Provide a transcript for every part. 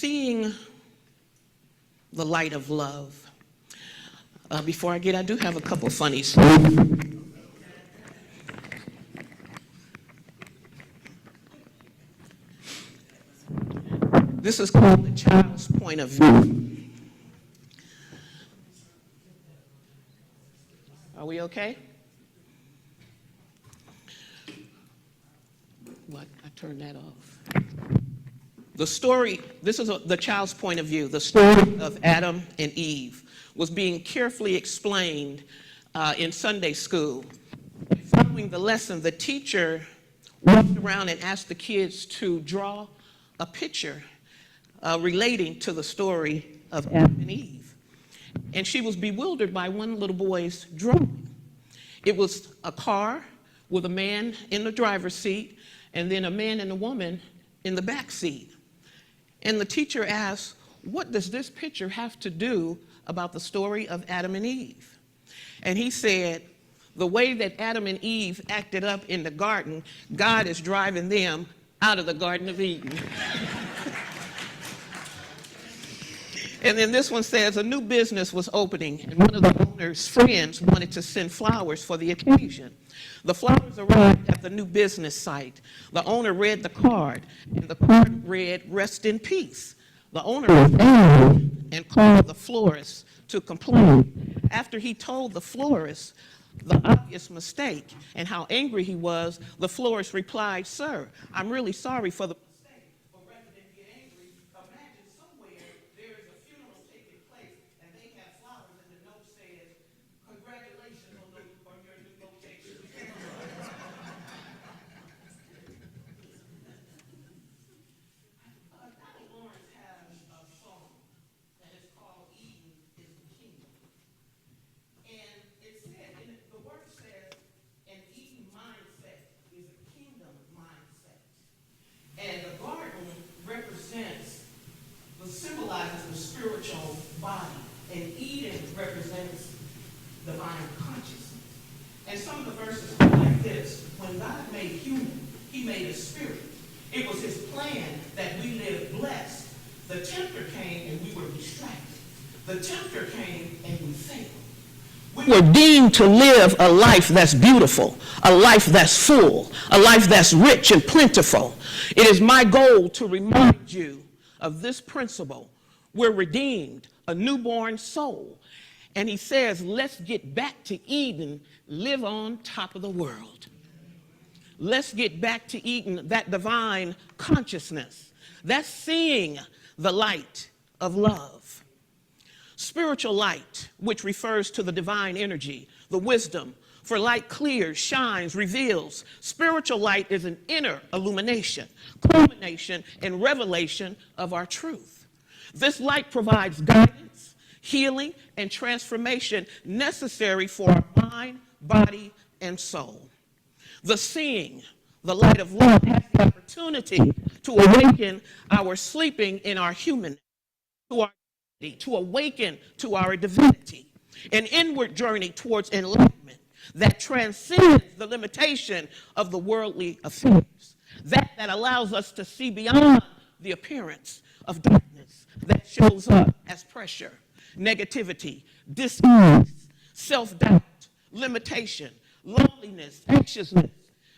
seeing the light of love. Before I do have a couple funnies. This is called the child's point of view. Are we okay? What? I turned that off. The story, this is the child's point of view. The story of Adam and Eve was being carefully explained in Sunday school. Following the lesson, the teacher walked around and asked the kids to draw a picture relating to the story of Adam and Eve. And she was bewildered by one little boy's drawing. It was a car with a man in the driver's seat and then a man and a woman in the back seat. And the teacher asked, what does this picture have to do about the story of Adam and Eve? And he said, the way that Adam and Eve acted up in the garden, God is driving them out of the Garden of Eden. And then this one says, a new business was opening, and one of the owner's friends wanted to send flowers for the occasion. The flowers arrived at the new business site. The owner read the card, and the card read, rest in peace. The owner was angry and called the florist to complain. After he told the florist the obvious mistake and how angry he was, the florist replied, sir, I'm really sorry for the mistake, but rather than get angry, imagine somewhere there is a funeral taking place and they have flowers and the note says, congratulations on your new location. Donald Lawrence has a song that is called Eden is the Kingdom. And it said, the word says, an Eden mindset is a kingdom mindset. And the garden symbolizes the spiritual body, and Eden represents divine consciousness. And some of the verses go like this: when God made human, he made a spirit. It was his plan that we live blessed. The tempter came and we were distracted. The tempter came and we failed. We were deemed to live a life that's beautiful, a life that's full, a life that's rich and plentiful. It is my goal to remind you of this principle. We're redeemed, a newborn soul. And he says, let's get back to Eden, live on top of the world. Let's get back to Eden, that divine consciousness. That's seeing the light of love. Spiritual light, which refers to the divine energy, the wisdom, for light clears, shines, reveals. Spiritual light is an inner illumination, culmination, and revelation of our truth. This light provides guidance, healing, and transformation necessary for our mind, body, and soul. The seeing, the light of love, has the opportunity to awaken our sleeping in our humanness, to awaken to our divinity, an inward journey towards enlightenment that transcends the limitation of the worldly affairs, that allows us to see beyond the appearance of darkness that shows up as pressure, negativity, dis-ease, self-doubt, limitation, loneliness, anxiousness,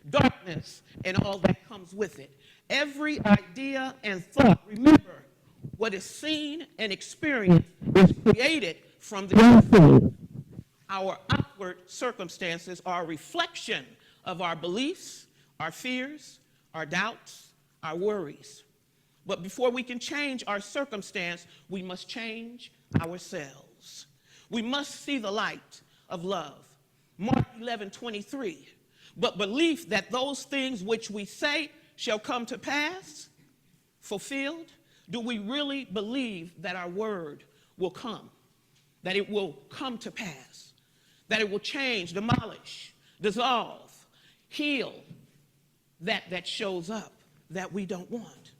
darkness, and all that comes with it. Every idea and thought, remember, what is seen and experienced is created from the inside. Our outward circumstances are a reflection of our beliefs, our fears, our doubts, our worries. But before we can change our circumstance, we must change ourselves. We must see the light of love. Mark 11:23. But belief that those things which we say shall come to pass, fulfilled. Do we really believe that our word will come, that it will come to pass, that it will change, demolish, dissolve, heal that shows up that we don't want?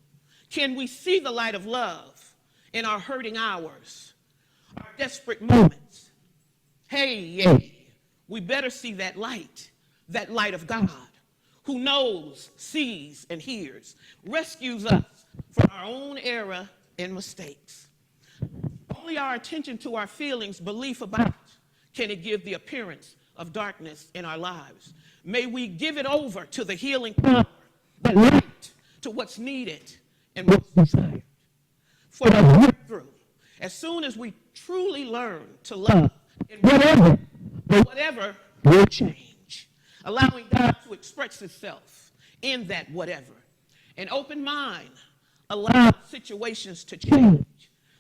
Can we see the light of love in our hurting hours, our desperate moments? Hey, we better see that light of God, who knows, sees, and hears, rescues us from our own error and mistakes. Only our attention to our feelings, belief about, can it give the appearance of darkness in our lives. May we give it over to the healing power, the light, to what's needed and what's desired. For the breakthrough, as soon as we truly learn to love, and whatever will change, allowing God to express himself in that whatever. An open mind allows situations to change.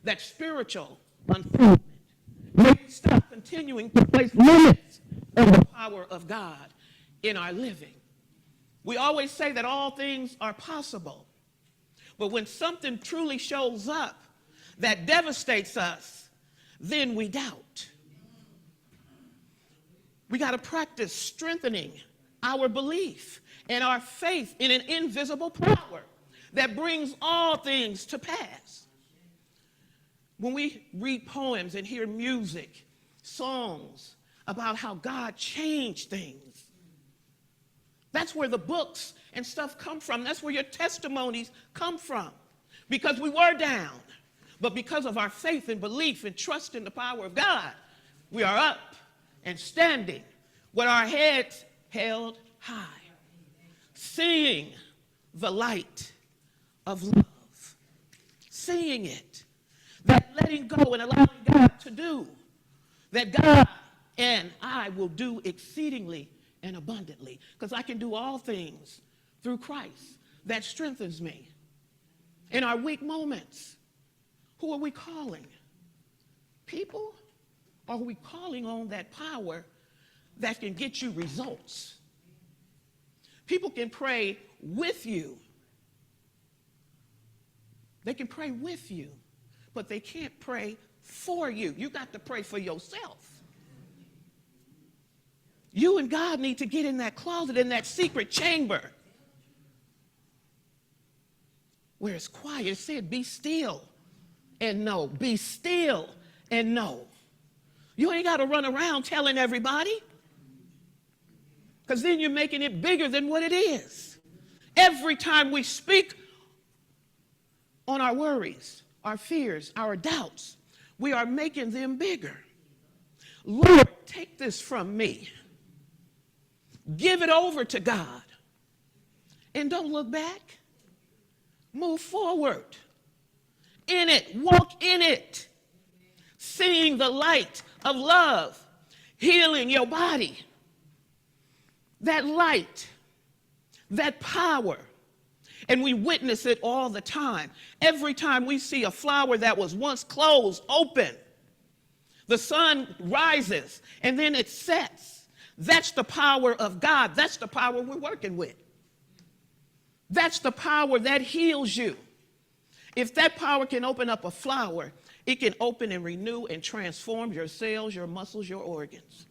That spiritual unfoldment. May we stop continuing to place limits on the power of God in our living. We always say that all things are possible. But when something truly shows up that devastates us, then we doubt. We got to practice strengthening our belief and our faith in an invisible power that brings all things to pass. When we read poems and hear music, songs about how God changed things, that's where the books and stuff come from. That's where your testimonies come from. Because we were down, but because of our faith and belief and trust in the power of God, we are up and standing with our heads held high, seeing the light of love, seeing it, that letting go and allowing God to do, that God and I will do exceedingly and abundantly, because I can do all things through Christ that strengthens me. In our weak moments, who are we calling? People? Or are we calling on that power that can get you results? People can pray with you. They can pray with you, but they can't pray for you. You got to pray for yourself. You and God need to get in that closet, in that secret chamber where it's quiet. It said, be still and know. Be still and know. You ain't got to run around telling everybody, because then you're making it bigger than what it is. Every time we speak on our worries, our fears, our doubts, we are making them bigger. Lord, take this from me. Give it over to God. And don't look back. Move forward. In it. Walk in it. Seeing the light of love. Healing your body. That light. That power. And we witness it all the time. Every time we see a flower that was once closed, open. The sun rises and then it sets. That's the power of God. That's the power we're working with. That's the power that heals you. If that power can open up a flower, it can open and renew and transform your cells, your muscles, your organs.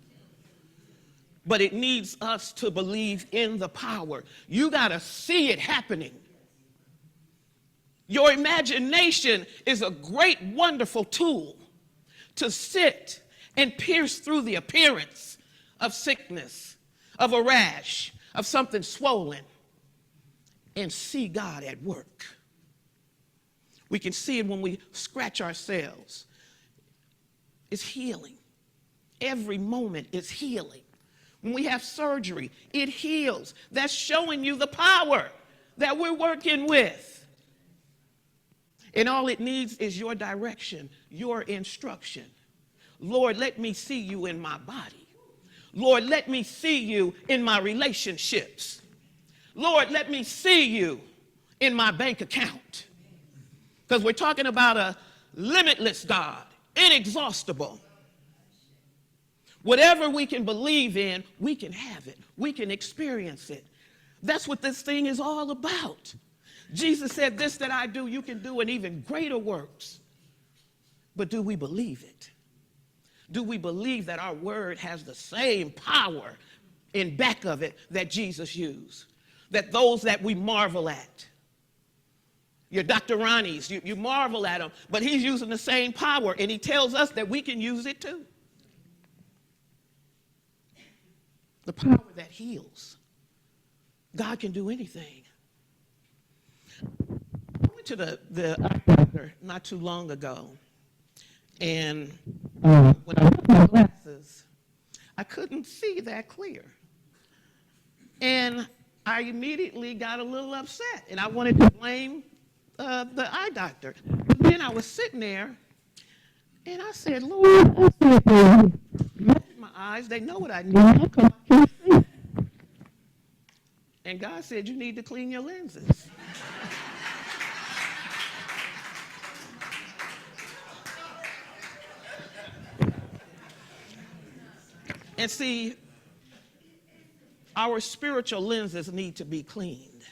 But it needs us to believe in the power. You got to see it happening. Your imagination is a great, wonderful tool to sit and pierce through the appearance of sickness, of a rash, of something swollen, and see God at work. We can see it when we scratch ourselves. It's healing. Every moment is healing. When we have surgery, it heals. That's showing you the power that we're working with. And all it needs is your direction, your instruction. Lord, let me see you in my body. Lord, let me see you in my relationships. Lord, let me see you in my bank account. Because we're talking about a limitless God, inexhaustible. Whatever we can believe in, we can have it. We can experience it. That's what this thing is all about. Jesus said, this that I do, you can do, and even greater works. But do we believe it? Do we believe that our word has the same power in back of it that Jesus used? That those that we marvel at, your Dr. Ronnie's, you marvel at him, but he's using the same power, and he tells us that we can use it too. The power that heals. God can do anything. I went to the daughter not too long ago, and when I put my glasses, I couldn't see that clear. And I immediately got a little upset, and I wanted to blame the eye doctor. But then I was sitting there, and I said, Lord, I said, my eyes, they know what I need. How come I can't see? And God said, you need to clean your lenses. And see, our spiritual lenses need to be cleaned.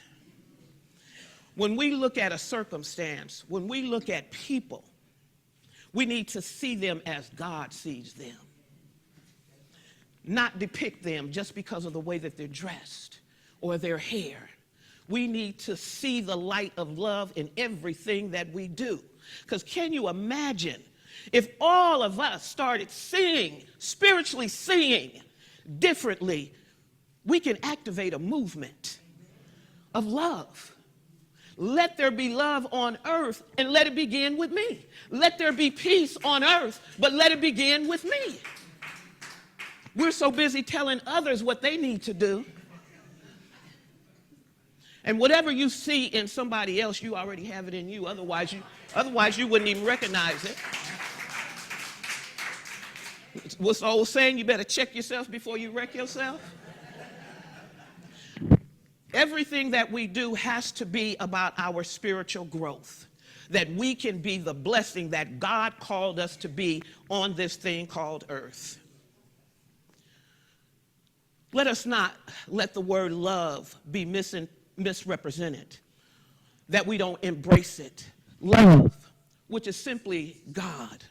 When we look at a circumstance, when we look at people, we need to see them as God sees them. Not depict them just because of the way that they're dressed or their hair. We need to see the light of love in everything that we do. Because can you imagine if all of us started seeing, spiritually seeing differently, we can activate a movement of love. Let there be love on earth, and let it begin with me. Let there be peace on earth, but let it begin with me. We're so busy telling others what they need to do. And whatever you see in somebody else, you already have it in you. Otherwise you wouldn't even recognize it. What's the old saying? You better check yourself before you wreck yourself. Everything that we do has to be about our spiritual growth, that we can be the blessing that God called us to be on this thing called earth. Let us not let the word love be misrepresented, that we don't embrace it. Love, which is simply God,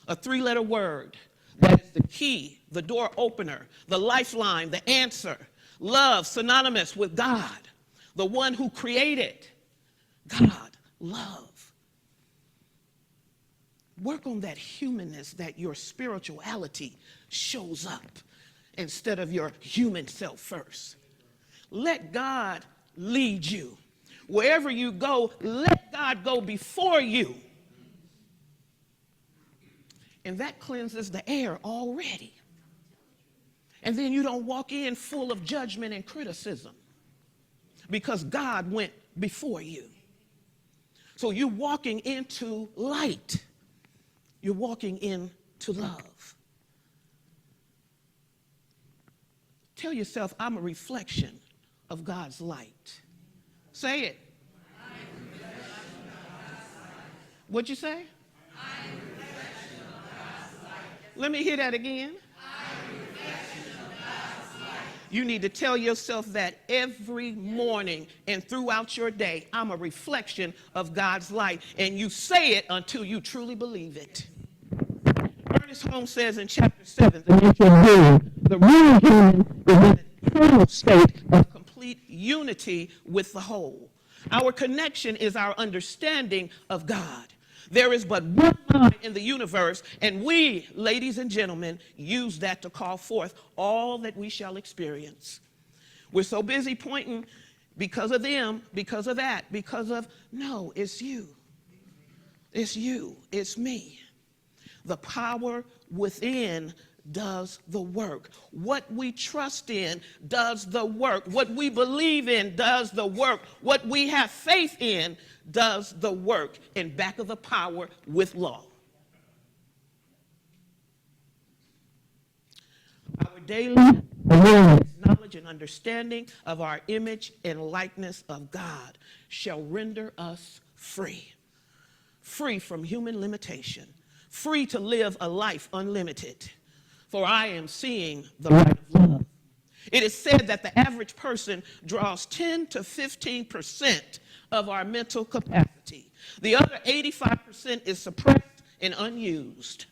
a three-letter word that is the key, the door opener, the lifeline, the answer. Love, synonymous with God, the one who created. God, love. Work on that humanness, that your spirituality shows up instead of your human self first. Let God lead you. Wherever you go, let God go before you. And that cleanses the air already. And then you don't walk in full of judgment and criticism because God went before you. So you're walking into light. You're walking into love. Tell yourself, I'm a reflection of God's light. Say it. What'd you say? Let me hear that again. You need to tell yourself that every morning and throughout your day. I'm a reflection of God's light. And you say it until you truly believe it. Ernest Holmes says in chapter 7, the real human is in an eternal state of complete unity with the whole. Our connection is our understanding of God. There is but one mind in the universe, and we, ladies and gentlemen, use that to call forth all that we shall experience. We're so busy pointing because of them, because of that, because of, no, it's you. It's you. It's me. The power within does the work. What we trust in does the work. What we believe in does the work. What we have faith in does the work. And back of the power with law. Our daily awareness, knowledge, and understanding of our image and likeness of God shall render us free. Free from human limitation. Free to live a life unlimited. For I am seeing the light of love. It is said that the average person draws 10 to 15% of our mental capacity. The other 85% is suppressed and unused.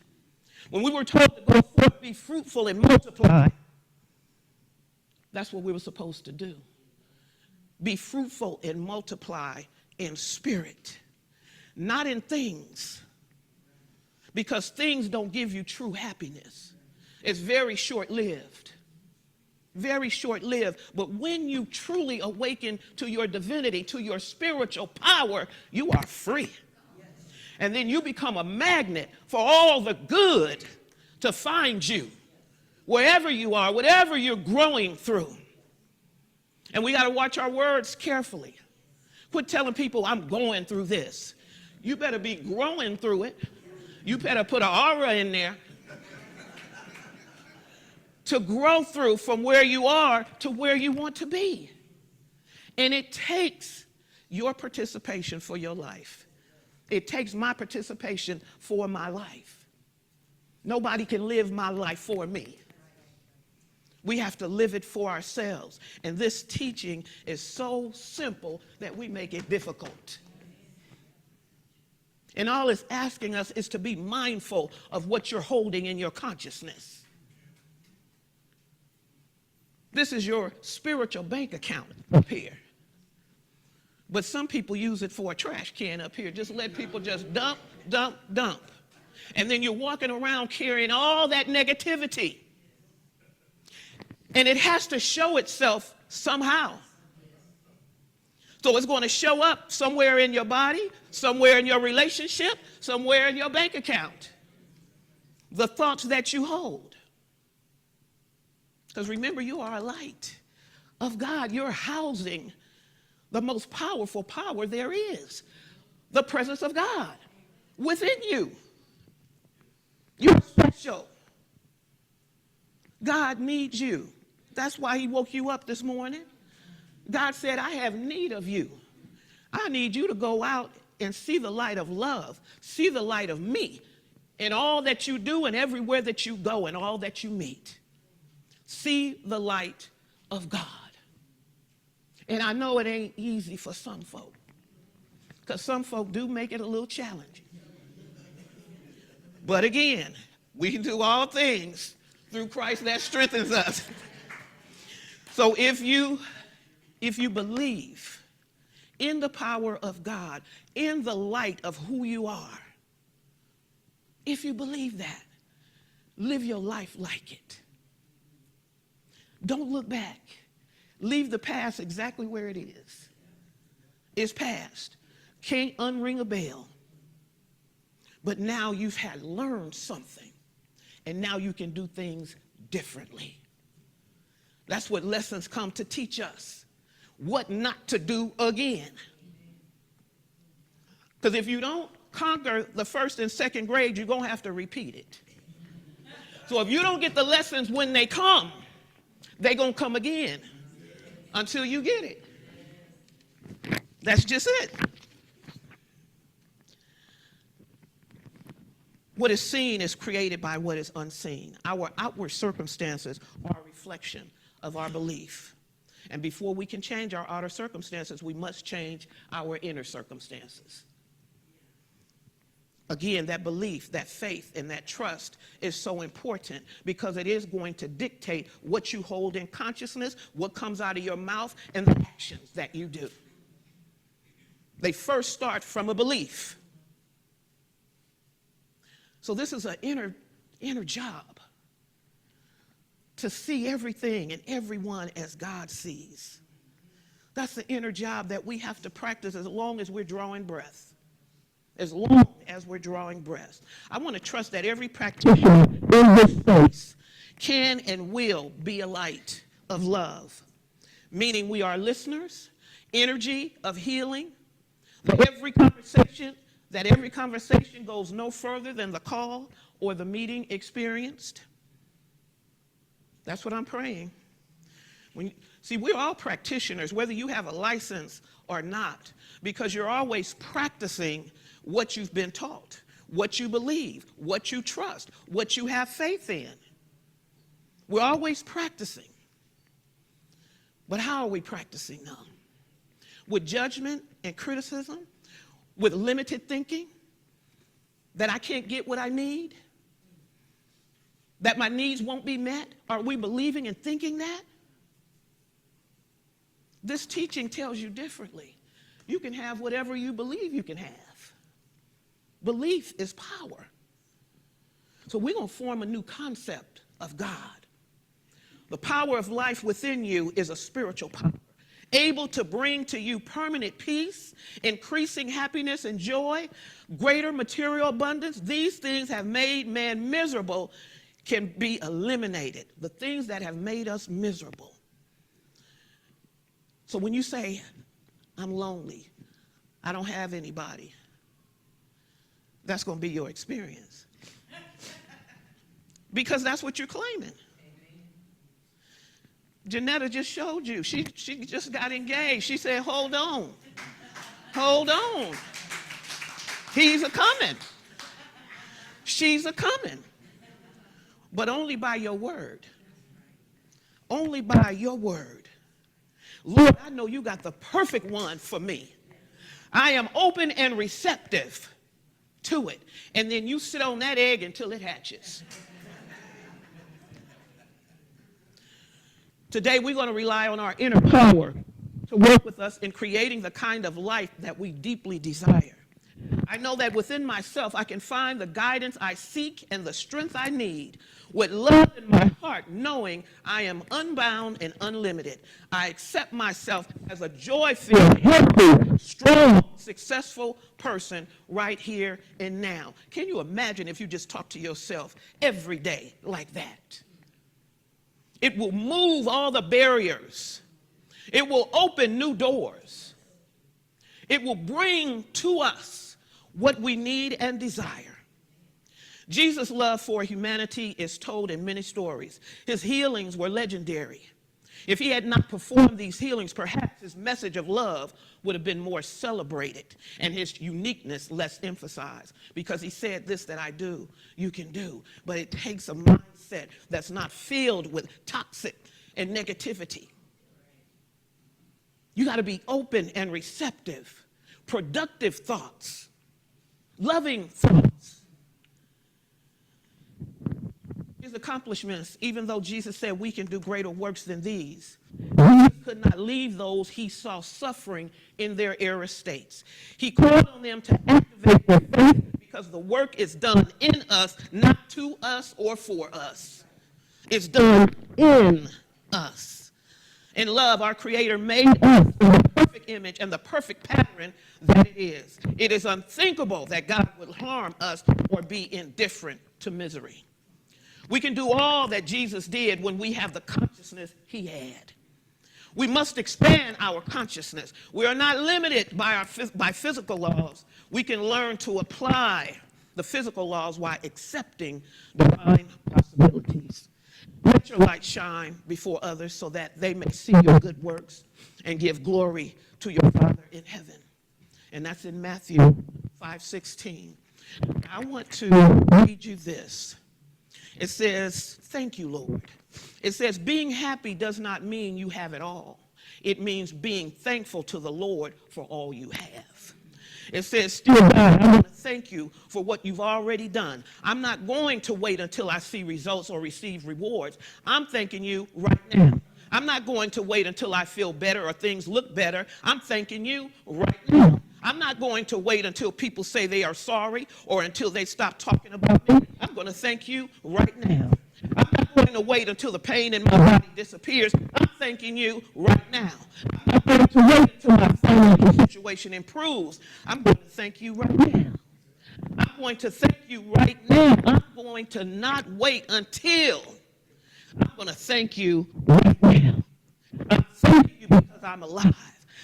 When we were told to go forth, be fruitful and multiply, that's what we were supposed to do. Be fruitful and multiply in spirit, not in things, because things don't give you true happiness. It's very short-lived, very short-lived. But when you truly awaken to your divinity, to your spiritual power, you are free. And then you become a magnet for all the good to find you wherever you are, whatever you're growing through. And we got to watch our words carefully. Quit telling people I'm going through this. You better be growing through it. You better put an aura in there to grow through from where you are to where you want to be. And it takes your participation for your life. It takes my participation for my life. Nobody can live my life for me. We have to live it for ourselves. And this teaching is so simple that we make it difficult. And all it's asking us is to be mindful of what you're holding in your consciousness. This is your spiritual bank account up here. But some people use it for a trash can up here. Just let people just dump, dump, dump. And then you're walking around carrying all that negativity. And it has to show itself somehow. So it's going to show up somewhere in your body, somewhere in your relationship, somewhere in your bank account. The thoughts that you hold. Because remember, you are a light of God. You're housing the most powerful power there is. The presence of God within you. You're special. God needs you. That's why he woke you up this morning. God said, I have need of you. I need you to go out and see the light of love. See the light of me in all that you do and everywhere that you go and all that you meet. See the light of God. And I know it ain't easy for some folk, because some folk do make it a little challenging. But again, we can do all things through Christ that strengthens us. So if you believe in the power of God, in the light of who you are, if you believe that, live your life like it. Don't look back. Leave the past exactly where it is. It's past. Can't unring a bell. But now you've had learned something, and now you can do things differently. That's what lessons come to teach us. What not to do again. Because if you don't conquer the first and second grade, you're going to have to repeat it. So if you don't get the lessons when they come, they're going to come again until you get it. That's just it. What is seen is created by what is unseen. Our outward circumstances are a reflection of our belief. And before we can change our outer circumstances, we must change our inner circumstances. Again, that belief, that faith, and that trust is so important because it is going to dictate what you hold in consciousness, what comes out of your mouth, and the actions that you do. They first start from a belief. So this is an inner job. To see everything and everyone as God sees. That's the inner job that we have to practice as long as we're drawing breath. As long as we're drawing breath. I want to trust that every practitioner in this space can and will be a light of love. Meaning we are listeners, energy of healing. That every conversation goes no further than the call or the meeting experienced. That's what I'm praying. We're all practitioners, whether you have a license or not, because you're always practicing what you've been taught, what you believe, what you trust, what you have faith in. We're always practicing. But how are we practicing them? With judgment and criticism? With limited thinking? That I can't get what I need? That my needs won't be met? Are we believing and thinking that? This teaching tells you differently. You can have whatever you believe you can have. Belief is power. So we're going to form a new concept of God. The power of life within you is a spiritual power. able to bring to you permanent peace, increasing happiness and joy, greater material abundance. These things have made man miserable can be eliminated. The things that have made us miserable. So when you say, I'm lonely, I don't have anybody, that's going to be your experience. Because that's what you're claiming. Janetta just showed you. She just got engaged. She said, hold on. Hold on. He's a-coming. She's a-coming. But only by your word. Only by your word. Lord, I know you got the perfect one for me. I am open and receptive to it. And then you sit on that egg until it hatches. Today, we're going to rely on our inner power to work with us in creating the kind of life that we deeply desire. I know that within myself, I can find the guidance I seek and the strength I need with love in my heart, knowing I am unbound and unlimited. I accept myself as a joy-filled, healthy, strong, successful person right here and now. Can you imagine if you just talk to yourself every day like that? It will move all the barriers. It will open new doors. It will bring to us what we need and desire. Jesus' love for humanity is told in many stories. His healings were legendary. If he had not performed these healings, perhaps his message of love would have been more celebrated and his uniqueness less emphasized. Because he said, this that I do, you can do. But it takes a mindset that's not filled with toxic and negativity. You got to be open and receptive, productive thoughts, loving thoughts. His accomplishments, even though Jesus said we can do greater works than these, he could not leave those he saw suffering in their error states. He called on them to activate their faith because the work is done in us, not to us or for us. It's done in us. In love, our Creator made us in the perfect image and the perfect pattern that it is. It is unthinkable that God would harm us or be indifferent to misery. We can do all that Jesus did when we have the consciousness he had. We must expand our consciousness. We are not limited by physical laws. We can learn to apply the physical laws while accepting divine possibilities. Let your light shine before others so that they may see your good works and give glory to your Father in heaven. And that's in Matthew 5:16. I want to read you this. It says, thank you, Lord. It says, being happy does not mean you have it all. It means being thankful to the Lord for all you have. It says, still God, I want to thank you for what you've already done. I'm not going to wait until I see results or receive rewards. I'm thanking you right now. I'm not going to wait until I feel better or things look better. I'm thanking you right now. I'm not going to wait until people say they are sorry or until they stop talking about me. I'm going to thank you right now. I'm not going to wait until the pain in my body disappears. I'm thanking you right now. I'm not going to wait until my financial situation improves. I'm going to thank you right now. I'm going to thank you right now. I'm going to not wait until. I'm going to thank you right now. I'm thanking you because I'm alive.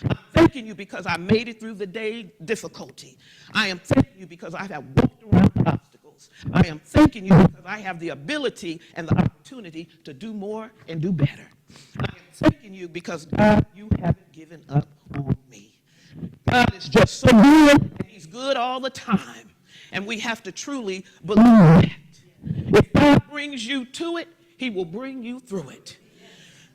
I'm thanking you because I made it through the day difficulty. I am thanking you because I have walked around the obstacles. I am thanking you because I have the ability and the opportunity to do more and do better. I am thanking you because, God, you haven't given up on me. God is just so good, and he's good all the time. And we have to truly believe that. If God brings you to it, he will bring you through it.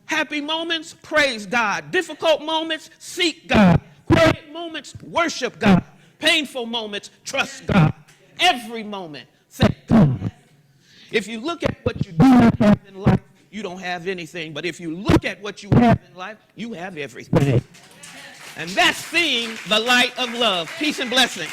Happy moments, praise God. Difficult moments, seek God. Quiet moments, worship God. Painful moments, trust God. Every moment, thank God. If you look at what you do not have in life, you don't have anything. But if you look at what you have in life, you have everything. And that's seeing the light of love. Peace and blessings.